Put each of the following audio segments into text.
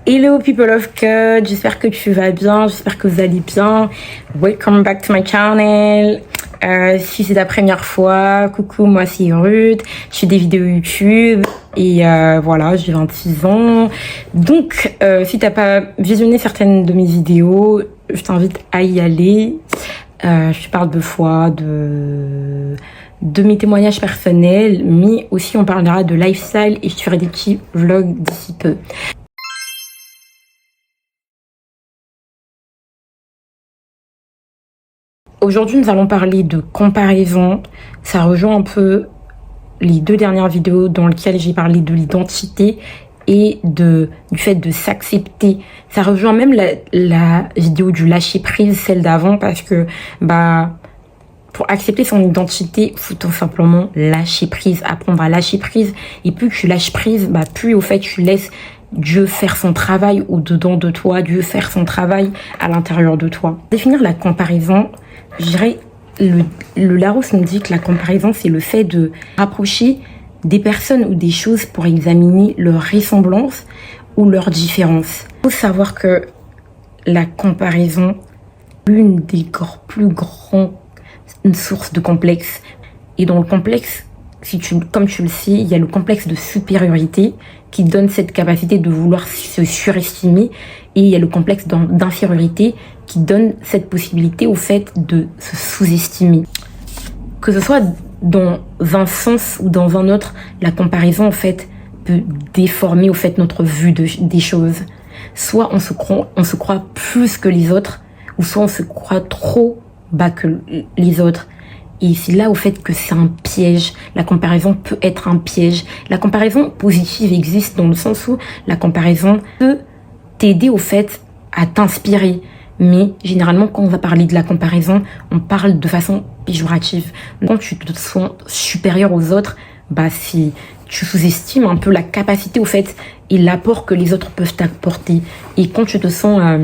Hello people of God, j'espère que tu vas bien, j'espère que vous allez bien. Welcome back to my channel. Si c'est ta première fois, coucou, moi c'est Ruth, je fais des vidéos YouTube et voilà, j'ai 26 ans. Donc si t'as pas visionné certaines de mes vidéos, je t'invite à y aller. Je parle de foi, de mes témoignages personnels, mais aussi on parlera de lifestyle et je ferai des petits vlogs d'ici peu. Aujourd'hui, nous allons parler de comparaison. Ça rejoint un peu les deux dernières vidéos dans lesquelles j'ai parlé de l'identité et du fait de s'accepter. Ça rejoint même la vidéo du lâcher prise, celle d'avant, parce que pour accepter son identité, il faut tout simplement lâcher prise, apprendre à lâcher prise. Et plus tu lâches prise, plus au fait tu laisses Dieu faire son travail au-dedans de toi, Dieu faire son travail à l'intérieur de toi. Définir la comparaison, je dirais, le Larousse nous dit que la comparaison, c'est le fait de rapprocher des personnes ou des choses pour examiner leur ressemblance ou leur différence. Il faut savoir que la comparaison, l'une des plus grandes sources de complexe. Et dans le complexe, comme tu le sais, il y a le complexe de supériorité qui donne cette capacité de vouloir se surestimer, et il y a le complexe d'infériorité qui donne cette possibilité au fait de se sous-estimer. Que ce soit dans un sens ou dans un autre, la comparaison en fait peut déformer au fait notre vue des choses. Soit on se croit plus que les autres, ou soit on se croit trop bas que les autres. Et c'est là au fait que c'est un piège. La comparaison peut être un piège. La comparaison positive existe dans le sens où la comparaison peut t'aider au fait à t'inspirer. Mais généralement, quand on va parler de la comparaison, on parle de façon péjorative. Quand tu te sens supérieur aux autres, si tu sous-estimes un peu la capacité au fait et l'apport que les autres peuvent t'apporter. Et quand tu te sens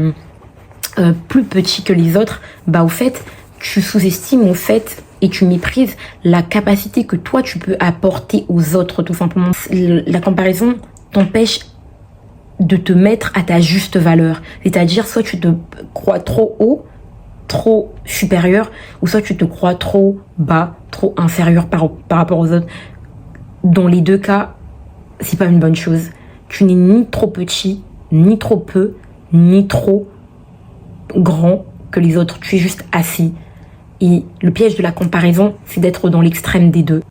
plus petit que les autres, au fait, tu sous-estimes au fait et tu méprises la capacité que toi tu peux apporter aux autres, tout simplement. La comparaison t'empêche de te mettre à ta juste valeur. C'est-à-dire, soit tu te crois trop haut, trop supérieur, ou soit tu te crois trop bas, trop inférieur par rapport aux autres. Dans les deux cas, c'est pas une bonne chose. Tu n'es ni trop petit, ni trop peu, ni trop grand que les autres. Tu es juste assez. Et le piège de la comparaison, c'est d'être dans l'extrême des deux.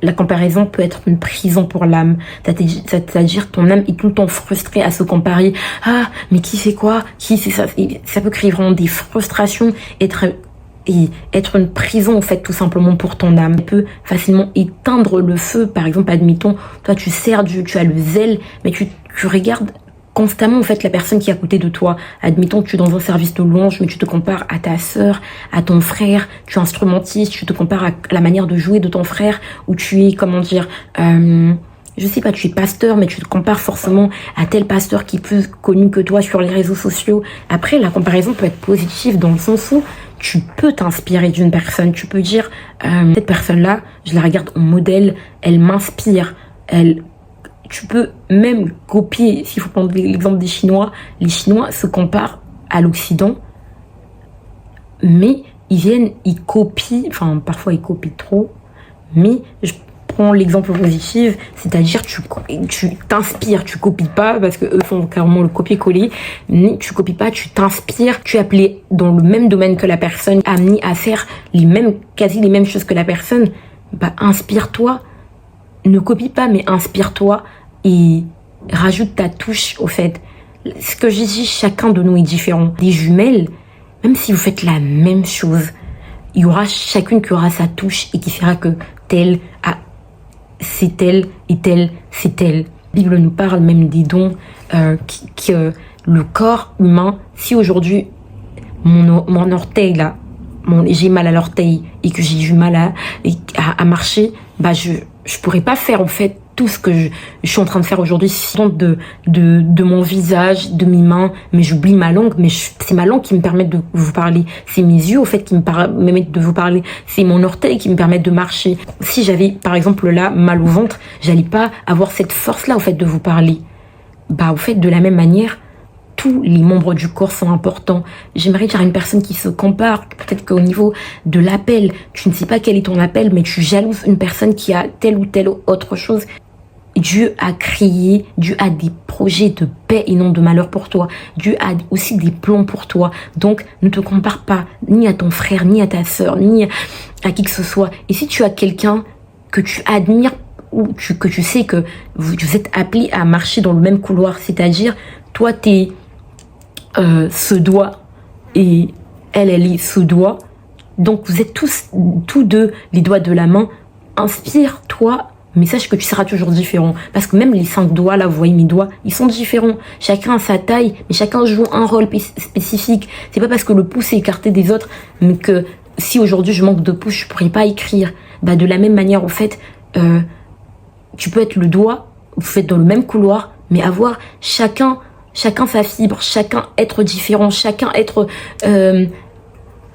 La comparaison peut être une prison pour l'âme. C'est-à-dire ton âme est tout le temps frustrée à se comparer. Ah, mais qui c'est quoi? Qui c'est ça? Et ça peut créer vraiment des frustrations, être une prison, en fait, tout simplement pour ton âme. Ça peut facilement éteindre le feu. Par exemple, admettons, toi, tu sers Dieu, tu as le zèle, mais tu regardes constamment en fait la personne qui est à côté de toi. Admettons que tu es dans un service de louange, mais tu te compares à ta sœur, à ton frère, tu es instrumentiste, tu te compares à la manière de jouer de ton frère, ou tu es, je sais pas, tu es pasteur, mais tu te compares forcément à tel pasteur qui est plus connu que toi sur les réseaux sociaux. Après, la comparaison peut être positive dans le sens où tu peux t'inspirer d'une personne. Tu peux dire, cette personne-là, je la regarde en modèle, elle m'inspire, tu peux même copier, s'il faut prendre l'exemple des Chinois, les Chinois se comparent à l'Occident, mais ils copient, parfois ils copient trop, mais je prends l'exemple positif, c'est-à-dire tu t'inspires, tu copies pas, parce que eux font carrément le copier-coller, mais tu copies pas, tu t'inspires, tu es appelé dans le même domaine que la personne, amené à faire quasi les mêmes choses que la personne, inspire-toi. Ne copie pas, mais inspire-toi et rajoute ta touche au fait. Ce que j'ai dit, chacun de nous est différent. Des jumelles, même si vous faites la même chose, il y aura chacune qui aura sa touche et qui fera que telle, c'est telle et telle, c'est telle. La Bible nous parle même des dons que le corps humain, si aujourd'hui mon orteil là, j'ai mal à l'orteil et que j'ai du mal à marcher, je pourrais pas faire en fait tout ce que je suis en train de faire aujourd'hui, c'est de mon visage, de mes mains, mais j'oublie ma langue, mais c'est ma langue qui me permet de vous parler, c'est mes yeux au fait qui me permettent de vous parler, c'est mon orteil qui me permet de marcher. Si j'avais par exemple là mal au ventre, j'allais pas avoir cette force là au fait de vous parler. Bah au fait de la même manière, tous les membres du corps sont importants. J'aimerais dire à une personne qui se compare, peut-être qu'au niveau de l'appel, tu ne sais pas quel est ton appel, mais tu jalouses une personne qui a telle ou telle autre chose. Dieu a créé, Dieu a des projets de paix et non de malheur pour toi. Dieu a aussi des plans pour toi. Donc, ne te compare pas ni à ton frère, ni à ta sœur, ni à qui que ce soit. Et si tu as quelqu'un que tu admires ou que tu sais que vous êtes appelés à marcher dans le même couloir, c'est-à-dire, toi, t'es ce doigt et elle est ce doigt. Donc, vous êtes tous deux les doigts de la main. Inspire-toi. Mais sache que tu seras toujours différent. Parce que même les 5 doigts, là, vous voyez mes doigts, ils sont différents. Chacun a sa taille, mais chacun joue un rôle spécifique. C'est pas parce que le pouce est écarté des autres, mais que si aujourd'hui je manque de pouce, je pourrais pas écrire. Bah, de la même manière, en fait, tu peux être le doigt, vous êtes dans le même couloir, mais avoir chacun sa fibre, chacun être différent, chacun être...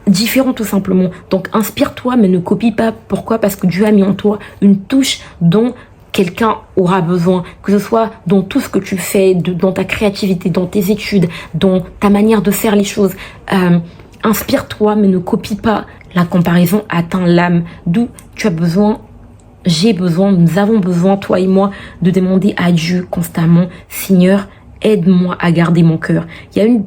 différent tout simplement. Donc inspire-toi mais ne copie pas. Pourquoi? Parce que Dieu a mis en toi une touche dont quelqu'un aura besoin, que ce soit dans tout ce que tu fais, dans ta créativité, dans tes études, dans ta manière de faire les choses. Inspire-toi mais ne copie pas. La comparaison atteint l'âme, d'où tu as besoin, j'ai besoin, nous avons besoin, toi et moi, de demander à Dieu constamment, Seigneur, aide-moi à garder mon cœur. Il y a une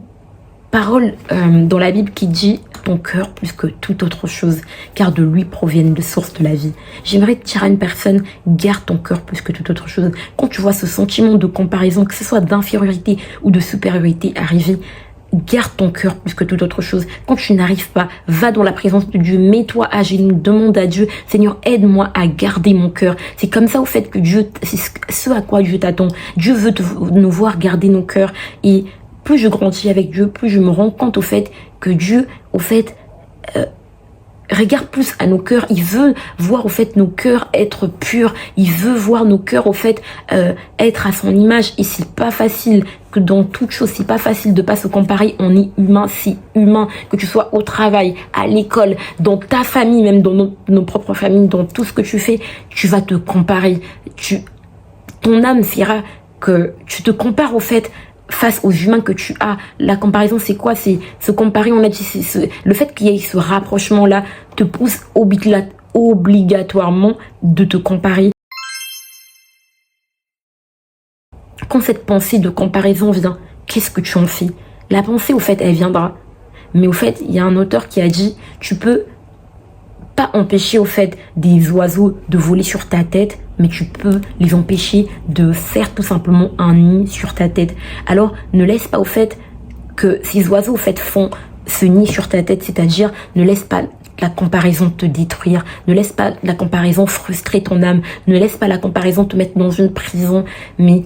parole dans la Bible qui dit ton cœur plus que toute autre chose, car de lui proviennent les sources de la vie. J'aimerais te dire à une personne, garde ton cœur plus que toute autre chose. Quand tu vois ce sentiment de comparaison, que ce soit d'infériorité ou de supériorité arriver, garde ton cœur plus que toute autre chose. Quand tu n'arrives pas, va dans la présence de Dieu, mets-toi à genoux, demande à Dieu, Seigneur, aide-moi à garder mon cœur. C'est comme ça au fait que Dieu, c'est ce à quoi Dieu t'attend. Dieu veut nous voir garder nos cœurs. Et plus je grandis avec Dieu, plus je me rends compte au fait que Dieu, au fait, regarde plus à nos cœurs. Il veut voir au fait nos cœurs être purs. Il veut voir nos cœurs au fait être à son image. Et c'est pas facile, que dans toute chose, c'est pas facile de pas se comparer. On est humain, c'est humain. Que tu sois au travail, à l'école, dans ta famille, même dans nos propres familles, dans tout ce que tu fais, tu vas te comparer. Ton âme fera que tu te compares au fait face aux humains que tu as. La comparaison, c'est quoi? C'est se comparer, on a dit, le fait qu'il y ait ce rapprochement-là te pousse obligatoirement de te comparer. Quand cette pensée de comparaison vient, qu'est-ce que tu en fais? La pensée, au fait, elle viendra. Mais au fait, il y a un auteur qui a dit, tu peux pas empêcher au fait des oiseaux de voler sur ta tête, mais tu peux les empêcher de faire tout simplement un nid sur ta tête. Alors ne laisse pas au fait que ces oiseaux au fait font ce nid sur ta tête, c'est-à-dire ne laisse pas la comparaison te détruire, ne laisse pas la comparaison frustrer ton âme, ne laisse pas la comparaison te mettre dans une prison, mais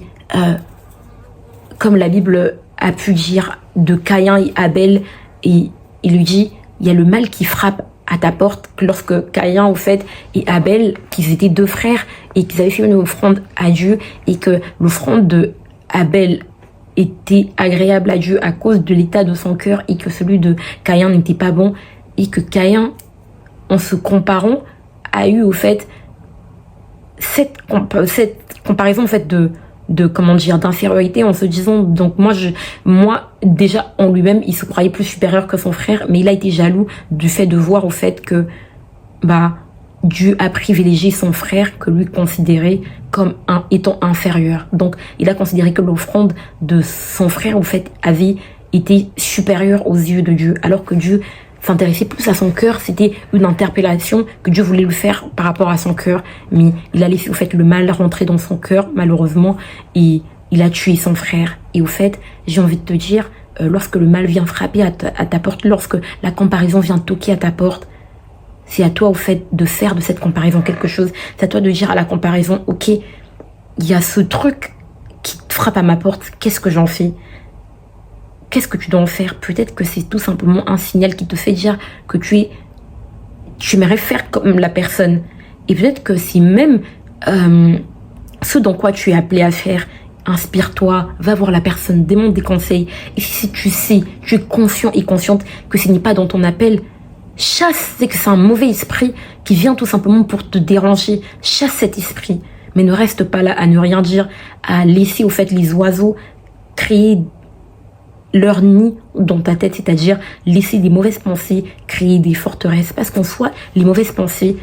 comme la Bible a pu dire de Caïn et Abel, et il lui dit, il y a le mal qui frappe à ta porte, lorsque Caïn au fait et Abel, qu'ils étaient 2 frères et qu'ils avaient fait une offrande à Dieu, et que l'offrande de Abel était agréable à Dieu à cause de l'état de son cœur, et que celui de Caïn n'était pas bon, et que Caïn, en se comparant, a eu au fait cette comparaison en fait de comment dire, d'infériorité, en se disant, donc moi déjà en lui-même il se croyait plus supérieur que son frère, mais il a été jaloux du fait de voir au fait que Dieu a privilégié son frère que lui considérait comme étant inférieur. Donc il a considéré que l'offrande de son frère au fait avait été supérieure aux yeux de Dieu, alors que Dieu s'intéressait plus à son cœur. C'était une interpellation que Dieu voulait lui faire par rapport à son cœur, mais il a laissé au fait le mal rentrer dans son cœur malheureusement, et il a tué son frère. Et au fait, j'ai envie de te dire, lorsque le mal vient frapper à ta porte, lorsque la comparaison vient toquer à ta porte, c'est à toi au fait de faire de cette comparaison quelque chose. C'est à toi de dire à la comparaison, ok, il y a ce truc qui frappe à ma porte, qu'est-ce que j'en fais? Qu'est-ce que tu dois en faire? Peut-être que c'est tout simplement un signal qui te fait dire que tu aimerais faire comme la personne. Et peut-être que c'est même ce dans quoi tu es appelé à faire. Inspire-toi, va voir la personne, demande des conseils. Et si tu sais, tu es conscient et consciente que ce n'est pas dans ton appel, chasse, c'est que c'est un mauvais esprit qui vient tout simplement pour te déranger. Chasse cet esprit. Mais ne reste pas là à ne rien dire, à laisser au fait les oiseaux créer leur nid dans ta tête, c'est-à-dire laisser des mauvaises pensées, créer des forteresses. Parce qu'en soi, les mauvaises pensées,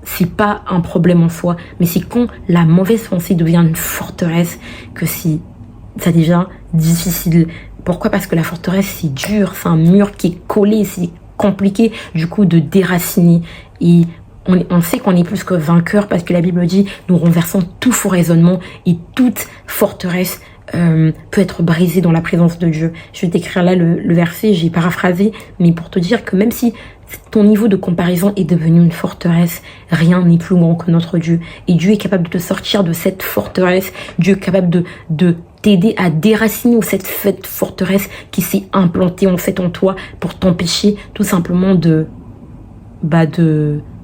c'est pas un problème en soi, mais c'est quand la mauvaise pensée devient une forteresse que ça devient difficile. Pourquoi? Parce que la forteresse, c'est dur, c'est un mur qui est collé, c'est compliqué du coup de déraciner. Et on sait qu'on est plus que vainqueur parce que la Bible dit nous renversons tout faux raisonnement et toute forteresse peut être brisée dans la présence de Dieu. Je vais t'écrire là le verset, j'ai paraphrasé, mais pour te dire que même si ton niveau de comparaison est devenu une forteresse, rien n'est plus grand que notre Dieu. Et Dieu est capable de te sortir de cette forteresse. Dieu est capable de t'aider à déraciner cette forteresse qui s'est implantée en fait en toi pour t'empêcher tout simplement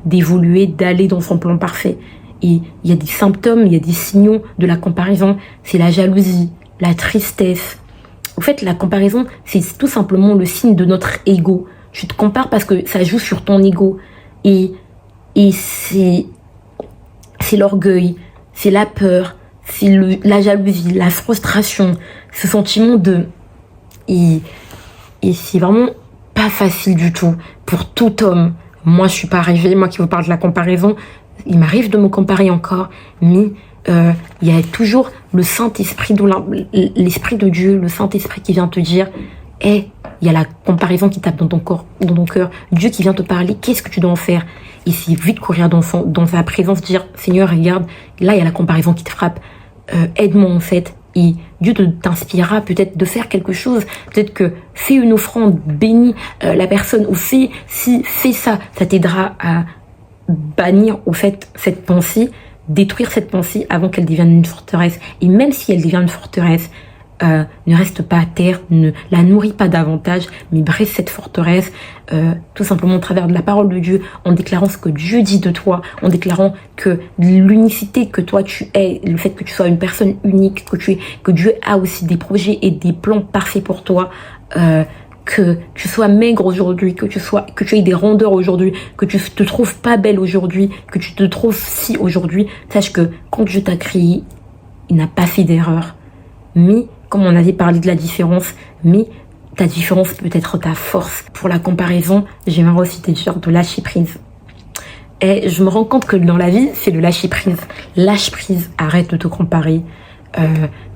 d'évoluer, d'aller dans son plan parfait. Et il y a des symptômes, il y a des signaux de la comparaison. C'est la jalousie, la tristesse. En fait, la comparaison, c'est tout simplement le signe de notre ego. Tu te compares parce que ça joue sur ton ego. Et c'est l'orgueil, c'est la peur, c'est la jalousie, la frustration, ce sentiment de... Et c'est vraiment pas facile du tout pour tout homme. Moi, je suis pas arrivée, moi qui vous parle de la comparaison, il m'arrive de me comparer encore, mais il y a toujours le Saint-Esprit, l'Esprit de Dieu, le Saint-Esprit qui vient te dire, il y a la comparaison qui tape dans ton cœur, Dieu qui vient te parler, qu'est-ce que tu dois en faire? Et c'est vite courir dans sa présence, dire, Seigneur, regarde, là, il y a la comparaison qui te frappe, aide-moi en fait. Et Dieu t'inspirera peut-être de faire quelque chose, peut-être que fais une offrande, bénis la personne, ou fais ça, ça t'aidera à bannir au fait cette pensée, détruire cette pensée avant qu'elle devienne une forteresse. Et même si elle devient une forteresse, ne reste pas à terre, ne la nourris pas davantage, mais brise cette forteresse tout simplement au travers de la parole de Dieu, en déclarant ce que Dieu dit de toi, en déclarant que l'unicité que toi tu es, le fait que tu sois une personne unique, que Dieu a aussi des projets et des plans parfaits pour toi, que tu sois maigre aujourd'hui, que tu aies des rondeurs aujourd'hui, que tu te trouves pas belle aujourd'hui, que tu te trouves si aujourd'hui, sache que quand Dieu t'a créé, il n'a pas fait d'erreur. Mais, comme on avait parlé de la différence, mais ta différence peut être ta force. Pour la comparaison, j'aimerais aussi te dire de lâcher prise. Et je me rends compte que dans la vie, c'est le lâcher prise. Lâche prise, arrête de te comparer.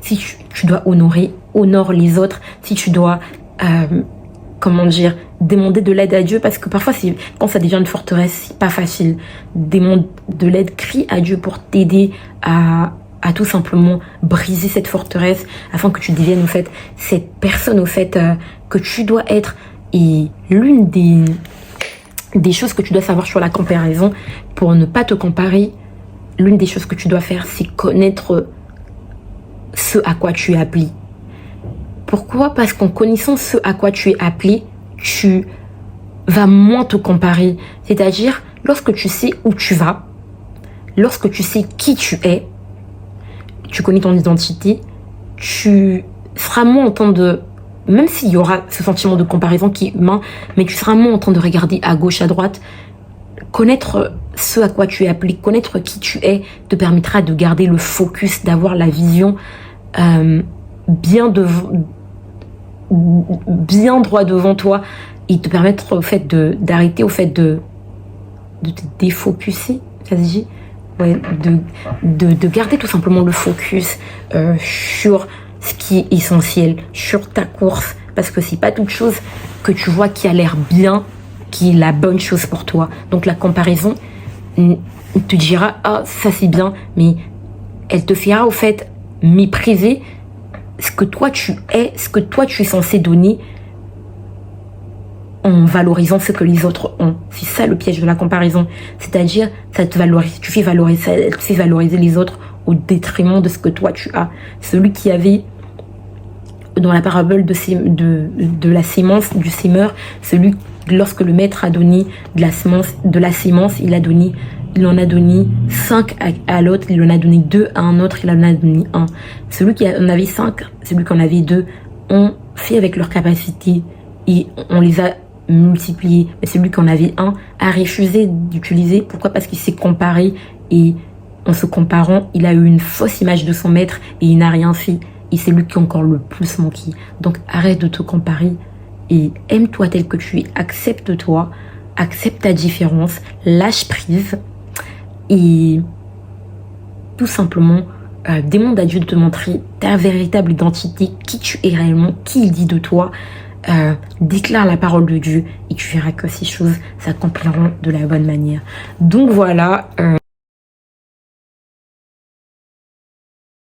Si tu dois honore les autres. Si tu dois, demander de l'aide à Dieu, parce que parfois, quand ça devient une forteresse, c'est pas facile. Demande de l'aide, crie à Dieu pour t'aider à tout simplement briser cette forteresse afin que tu deviennes au fait cette personne au fait que tu dois être. Et l'une des choses que tu dois savoir sur la comparaison, pour ne pas te comparer, l'une des choses que tu dois faire, c'est connaître ce à quoi tu es appelé. Pourquoi? Parce qu'en connaissant ce à quoi tu es appelé, tu vas moins te comparer. C'est-à-dire, lorsque tu sais où tu vas, lorsque tu sais qui tu es, tu connais ton identité, tu seras moins en train de... Même s'il y aura ce sentiment de comparaison qui est humain, mais tu seras moins en train de regarder à gauche, à droite. Connaître ce à quoi tu es appelé, connaître qui tu es, te permettra de garder le focus, d'avoir la vision bien droit devant toi, et te permettre au fait d'arrêter au fait de te défocuser, ça se dit? Ouais, de garder tout simplement le focus sur ce qui est essentiel, sur ta course, parce que c'est pas toute chose que tu vois qui a l'air bien, qui est la bonne chose pour toi. Donc la comparaison te dira ça c'est bien, mais elle te fera au fait mépriser ce que toi tu es, ce que toi tu es censé donner, en valorisant ce que les autres ont. C'est ça le piège de la comparaison. C'est-à-dire, ça te valorise, tu fais valoriser les autres au détriment de ce que toi tu as. Celui qui avait, dans la parabole de la sémence, du sémeur, lorsque le maître a donné de la sémence, il a donné il en a donné 5 à l'autre, il en a donné 2 à un autre, il en a donné 1. Celui qui en avait 5, celui qui en avait 2, ont fait avec leur capacité et on les a multipliés. Mais celui qui en avait 1 a refusé d'utiliser. Pourquoi? Parce qu'il s'est comparé et en se comparant, il a eu une fausse image de son maître et il n'a rien fait. Et c'est lui qui a encore le plus manqué. Donc arrête de te comparer et aime-toi tel que tu es, accepte-toi, accepte ta différence, lâche prise et tout simplement demande à Dieu de te montrer ta véritable identité, qui tu es réellement, qui il dit de toi. Déclare la parole de Dieu et tu verras que ces choses s'accompliront de la bonne manière. Donc voilà.